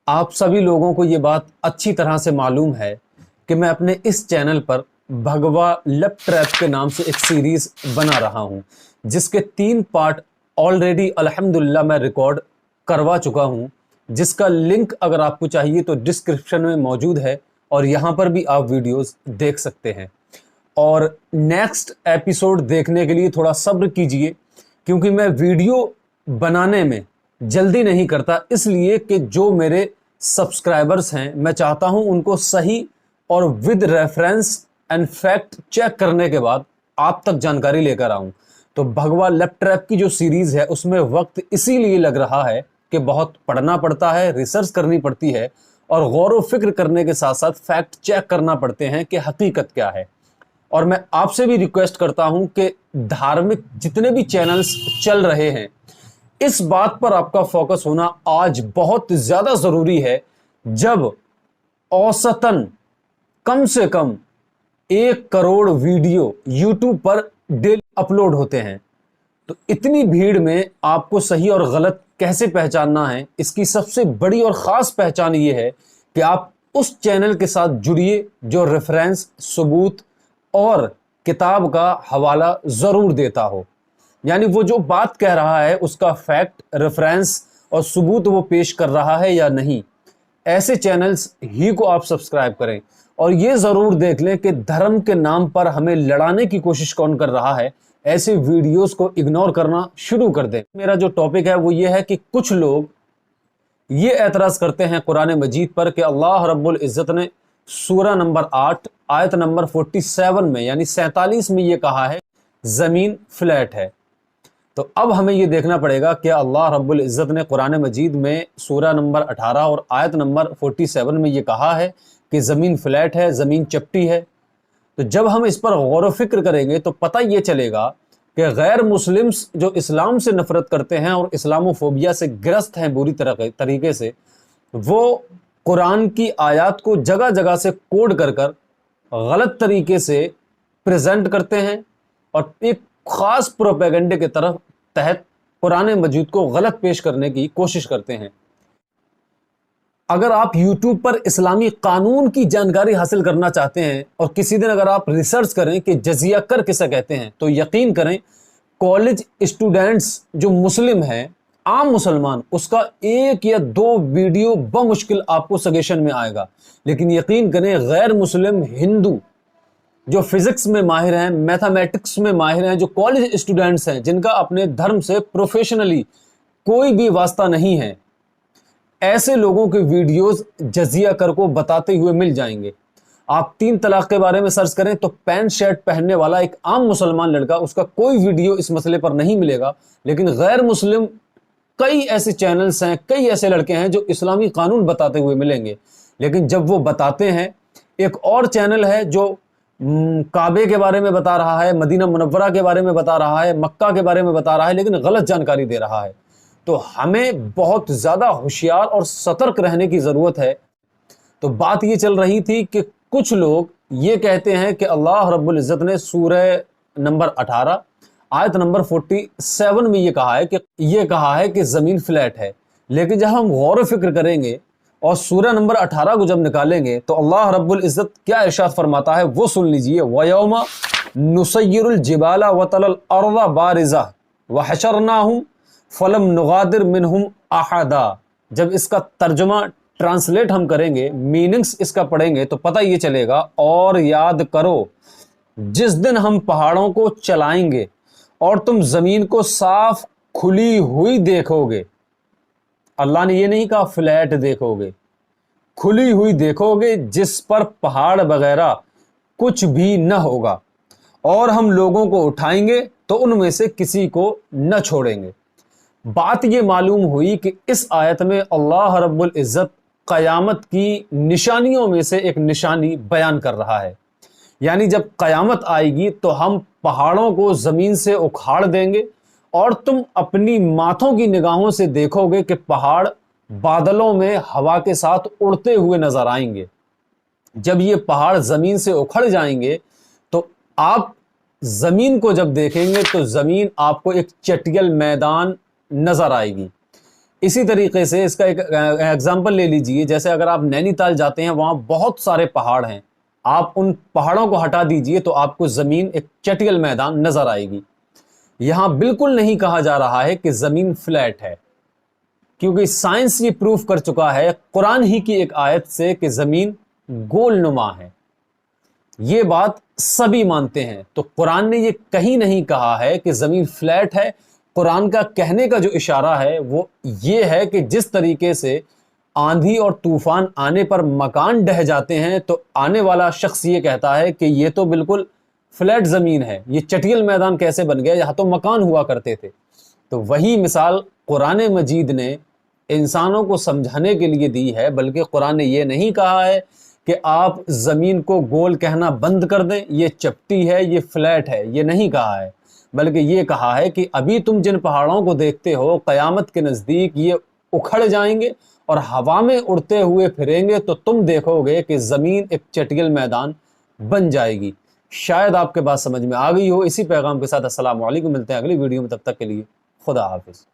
आप सभी लोगों को ये बात अच्छी तरह से मालूम है कि मैं अपने इस चैनल पर भगवा लव ट्रैप के नाम से एक सीरीज़ बना रहा हूँ, जिसके 3 पार्ट ऑलरेडी अल्हम्दुलिल्लाह मैं रिकॉर्ड करवा चुका हूँ, जिसका लिंक अगर आपको चाहिए तो डिस्क्रिप्शन में मौजूद है और यहाँ पर भी आप वीडियोस देख सकते हैं। और नेक्स्ट एपिसोड देखने के लिए थोड़ा सब्र कीजिए, क्योंकि मैं वीडियो बनाने में जल्दी नहीं करता, इसलिए कि जो मेरे सब्सक्राइबर्स हैं मैं चाहता हूं उनको सही और with reference and fact check करने के बाद आप तक जानकारी लेकर आऊं। तो भगवा लव ट्रैप की जो सीरीज़ है उसमें वक्त इसीलिए लग रहा है कि बहुत पढ़ना पड़ता है, रिसर्च करनी पड़ती है और गौर व फिक्र करने के साथ साथ फैक्ट चेक करना पड़ते हैं कि हकीकत क्या है। और मैं आपसे भी रिक्वेस्ट करता हूं कि धार्मिक जितने भी चैनल्स चल रहे हैं, इस बात पर आपका फोकस होना आज बहुत ज़्यादा ज़रूरी है। जब औसतन कम से कम 1 करोड़ वीडियो यूट्यूब पर डेली अपलोड होते हैं, तो इतनी भीड़ में आपको सही और गलत कैसे पहचानना है, इसकी सबसे बड़ी और ख़ास पहचान ये है कि आप उस चैनल के साथ जुड़िए जो रेफरेंस, सबूत और किताब का हवाला ज़रूर देता हो। यानी वो जो बात कह रहा है उसका फैक्ट, रेफरेंस और सबूत वो पेश कर रहा है या नहीं, ऐसे चैनल्स ही को आप सब्सक्राइब करें। और ये ज़रूर देख लें कि धर्म के नाम पर हमें लड़ाने की कोशिश कौन कर रहा है। ऐसे वीडियोस को इग्नोर करना शुरू कर दें। मेरा जो टॉपिक है वो ये है कि कुछ लोग ये एतराज़ करते हैं कुरान मजीद पर कि अल्लाह रब्बुल इज़्ज़त ने सूरा नंबर 8 आयत नंबर 47 में यानी 47 में ये कहा है ज़मीन फ्लैट है। तो अब हमें ये देखना पड़ेगा कि अल्लाह रब्बुल इज़्ज़त ने कुरान मजीद में सूरा नंबर 18 और आयत नंबर 47 में ये कहा है कि ज़मीन फ्लैट है, ज़मीन चपटी है। तो जब हम इस पर गौर व फिक्र करेंगे तो पता ये चलेगा कि गैर मुस्लिम्स जो इस्लाम से नफ़रत करते हैं और इस्लामोफोबिया से ग्रस्त हैं बुरी तरीके से, वो कुरान की आयत को जगह जगह से कोड कर गलत तरीके से प्रेजेंट करते हैं और एक ख़ास प्रोपेगेंडे के तहत कुरान मजीद को गलत पेश करने की कोशिश करते हैं। अगर आप YouTube पर इस्लामी कानून की जानकारी हासिल करना चाहते हैं और किसी दिन अगर आप रिसर्च करें कि जजिया कर किसे कहते हैं, तो यकीन करें कॉलेज स्टूडेंट्स जो मुस्लिम हैं, आम मुसलमान, उसका 1 या 2 वीडियो बमुश्किल आपको सजेशन में आएगा। लेकिन यकीन करें गैर मुस्लिम हिंदू जो फिजिक्स में माहिर हैं, मैथमेटिक्स में माहिर हैं, जो कॉलेज स्टूडेंट्स हैं, जिनका अपने धर्म से प्रोफेशनली कोई भी वास्ता नहीं है, ऐसे लोगों के वीडियोस जजिया कर को बताते हुए मिल जाएंगे। आप 3 तलाक के बारे में सर्च करें तो पैंट शर्ट पहनने वाला एक आम मुसलमान लड़का, उसका कोई वीडियो इस मसले पर नहीं मिलेगा। लेकिन गैर मुस्लिम कई ऐसे चैनल्स हैं, कई ऐसे लड़के हैं जो इस्लामी कानून बताते हुए मिलेंगे। लेकिन जब वो बताते हैं, एक और चैनल है जो काबे के बारे में बता रहा है, मदीना मुनव्वरा के बारे में बता रहा है, मक्का के बारे में बता रहा है, लेकिन गलत जानकारी दे रहा है। तो हमें बहुत ज़्यादा होशियार और सतर्क रहने की ज़रूरत है। तो बात ये चल रही थी कि कुछ लोग ये कहते हैं कि अल्लाह रब्बुल इज़्ज़त ने सूरह नंबर 18 आयत नंबर 47 में ये कहा है कि ज़मीन फ्लैट है। लेकिन जब हम गौर व फिक्र करेंगे और सूरह नंबर 18 को जब निकालेंगे तो अल्लाह रब्बुल इज़्ज़त क्या इरशाद फरमाता है वो सुन लीजिए। वयौमा नुसय्यिरुल जिबाला व तरल अर्ज़ बारिज़ा व हशरनाहुम फलम नुगादिर मिनहुम अहदा। जब इसका तर्जुमा ट्रांसलेट हम करेंगे, मीनिंग्स इसका पढ़ेंगे, तो पता ये चलेगा। और याद करो जिस दिन हम पहाड़ों को चलाएंगे और तुम ज़मीन को साफ खुली हुई देखोगे। अल्लाह ने ये नहीं कहा फ्लैट देखोगे, खुली हुई देखोगे जिस पर पहाड़ वगैरह कुछ भी न होगा। और हम लोगों को उठाएंगे तो उनमें से किसी को न छोड़ेंगे। बात ये मालूम हुई कि इस आयत में अल्लाह रब्बुल इज़्ज़त क़यामत की निशानियों में से एक निशानी बयान कर रहा है। यानी जब क़यामत आएगी तो हम पहाड़ों को ज़मीन से उखाड़ देंगे और तुम अपनी माथों की निगाहों से देखोगे कि पहाड़ बादलों में हवा के साथ उड़ते हुए नजर आएंगे। जब ये पहाड़ ज़मीन से उखड़ जाएंगे तो आप ज़मीन को जब देखेंगे तो ज़मीन आपको एक चटियल मैदान नजर आएगी। इसी तरीके से इसका एक एग्जाम्पल ले लीजिए, जैसे अगर आप नैनीताल जाते हैं, वहां बहुत सारे पहाड़ हैं, आप उन पहाड़ों को हटा दीजिए तो आपको जमीन एक चटियल मैदान नजर आएगी। यहां बिल्कुल नहीं कहा जा रहा है कि जमीन फ्लैट है, क्योंकि साइंस ये प्रूफ कर चुका है कुरान ही की एक आयत से कि जमीन गोल नुमा है। ये बात सभी मानते हैं। तो कुरान ने ये कहीं नहीं कहा है कि जमीन फ्लैट है। कुरान का कहने का जो इशारा है वो ये है कि जिस तरीके से आंधी और तूफान आने पर मकान ढह जाते हैं, तो आने वाला शख्स ये कहता है कि ये तो बिल्कुल फ्लैट ज़मीन है, ये चटियल मैदान कैसे बन गया, यहाँ तो मकान हुआ करते थे। तो वही मिसाल कुरान मजीद ने इंसानों को समझाने के लिए दी है, बल्कि कुरान ने ये नहीं कहा है कि आप ज़मीन को गोल कहना बंद कर दें, ये चपटी है, ये फ्लैट है, ये नहीं कहा है। बल्कि ये कहा है कि अभी तुम जिन पहाड़ों को देखते हो, क़यामत के नज़दीक ये उखड़ जाएंगे और हवा में उड़ते हुए फिरेंगे, तो तुम देखोगे कि ज़मीन एक चटियल मैदान बन जाएगी। शायद आपके बात समझ में आ गई हो। इसी पैगाम के साथ अस्सलाम वालेकुम, मिलते हैं अगली वीडियो में, तब तक के लिए खुदा हाफिज़।